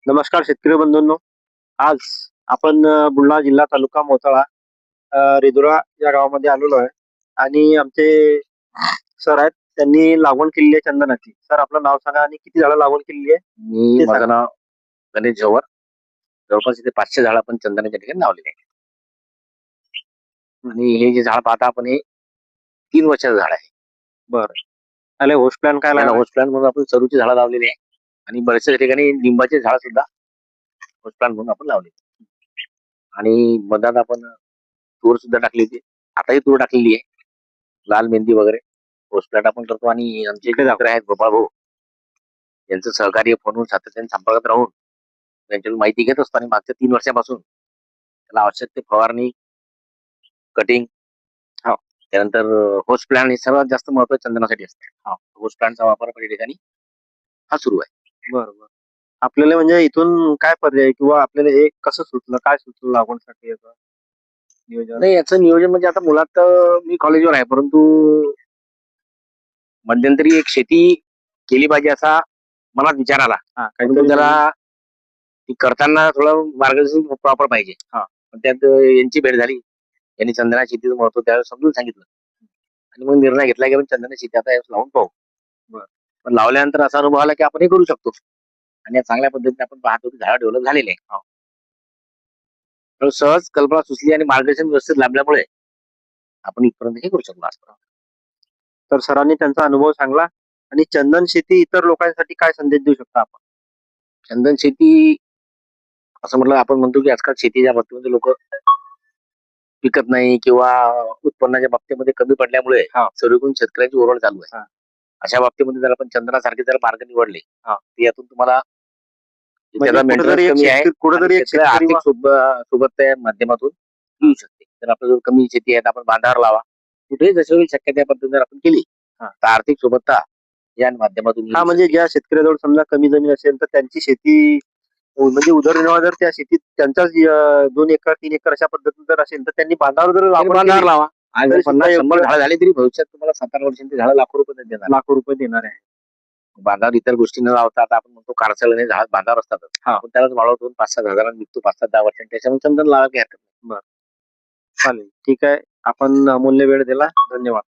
नमस्कार शेतकरी बंधूंनो. आज आपण बुलढाणा जिल्हा तालुका मोताळा रिधोरा या गावामध्ये आलेलो आहे आणि आमचे सर आहेत. त्यांनी लागवड केलेली आहे चंदनाची. सर आपलं नाव सांगा आणि किती झाडं लागवड केलेली आहे ते माझं सांगा. नाव गणेश झोवर. जवळपास इथे 500 झाड आपण चंदनाच्या ठिकाणी लावलेले आहे. आणि हे जे झाड पाहता आपण हे 3 वर्षाचं झाड आहे. बरं. त्याला होस्ट प्लॅन काय याला लागला? होस्ट प्लांट म्हणून आपण सरूची झाडं लावलेली आहे आणि बऱ्याचशा ठिकाणी लिंबाचे झाड सुद्धा होस्ट प्लांट म्हणून आपण लावले. आणि मधात आपण तूर सुद्धा टाकली होती. आताही तूर टाकलेली आहे, लाल मेहंदी वगैरे होस्ट प्लांट आपण करतो. आणि आमचे इकडे मित्र आहेत गोपाळ भाऊ, यांचं सहकार्य फोनवर सातत्याने संपर्कात राहून त्यांच्याकडून माहिती घेत असतो. आणि मागच्या 3 वर्षापासून त्याला आवश्यक ते फवारणी, कटिंग, हो. त्यानंतर होस्ट प्लॅन हे सर्वात जास्त महत्व चंदनासाठी असते. होस्ट प्लॅनचा वापर आपल्या ठिकाणी हा सुरू आहे. बरोबर. आपल्याला म्हणजे इथून काय पर्याय किंवा आपल्याला हे कसं सुचलं, काय सुचलं लागवडसाठी याचं नियोजन? नाही, याचं नियोजन म्हणजे आता मुळात मी कॉलेजवर आहे, परंतु मध्यंतरी एक शेती केली पाहिजे असा मनात विचार आला. हा, परंतु काहीतरी जरा ती करताना थोडं मार्गदर्शन प्रॉपर पाहिजे. पण त्यात यांची भेट झाली. यांनी चंदना शेतीचं महत्व त्यावेळेस समजून सांगितलं आणि मग निर्णय घेतला की आपण चंदना शेती आता लावून पाहू. बरं. पण लावल्यानंतर असा अनुभव आला की आपण हे करू शकतो आणि या चांगल्या पद्धतीने आपण पाहतो की झाड डेव्हलप झालेले आहे. तर सहज कल्पना सुचली आणि मार्गदर्शन व्यवस्थित लाभल्यामुळे आपण इथपर्यंत हे करू शकलो असतो. तर सरांनी त्यांचा अनुभव सांगला आणि चंदन शेती इतर लोकांसाठी काय संदेश देऊ शकता आपण? चंदन शेती असं म्हटलं आपण म्हणतो की आजकाल शेतीच्या बाबतीमध्ये लोक पिकत नाही किंवा उत्पन्नाच्या बाबतीमध्ये कमी पडल्यामुळे सर्वीकडून शेतकऱ्याची ओरड चालू आहे. अशा बाबतीमध्ये जर आपण चंदनासारखे जर मार्ग निवडले तर यातून तुम्हाला म्हणजे त्याचा मेंटेनन्स कमी आहे, कुठेतरी एक शेतकरी आर्थिक सोबत माध्यमातून येऊ शकते. तर आपल्याजवळ कमी शेती आहे तर आपण बांधावर लावा, कुठेही जशी होईल शक्य त्या पद्धतीने जर आपण केली तर आर्थिक सोबतता या माध्यमातून येऊ म्हणजे ज्या शेतकऱ्याजवळ समजा कमी जमीन असेल तर त्यांची शेती म्हणजे उदरनिर्वाह जर त्या शेतीत त्यांच्याच 2 एकर 3 एकर अशा पद्धतीने जर असेल तर त्यांनी बांधावर जर लागवड बांधावर केली लावा. आज तरी 50-100 झाडं झाली तरी भविष्यात तुम्हाला 7-8 वर्षांची झाडं लाखो रुपये देणार. लाखो रुपये देणार आहे. बांधावर इतर गोष्टी न लावता आता आपण म्हणतो कारसळणे झाड बांधावर असतातच. आपण त्यालाच वाढवतो 5-7 हजारांना विकतो 5-10 वर्षांनी. त्याच्यामुळे चंदन लावायला हरकत नाही. चालेल, ठीक आहे. आपण अमूल्य वेळ दिला. धन्यवाद.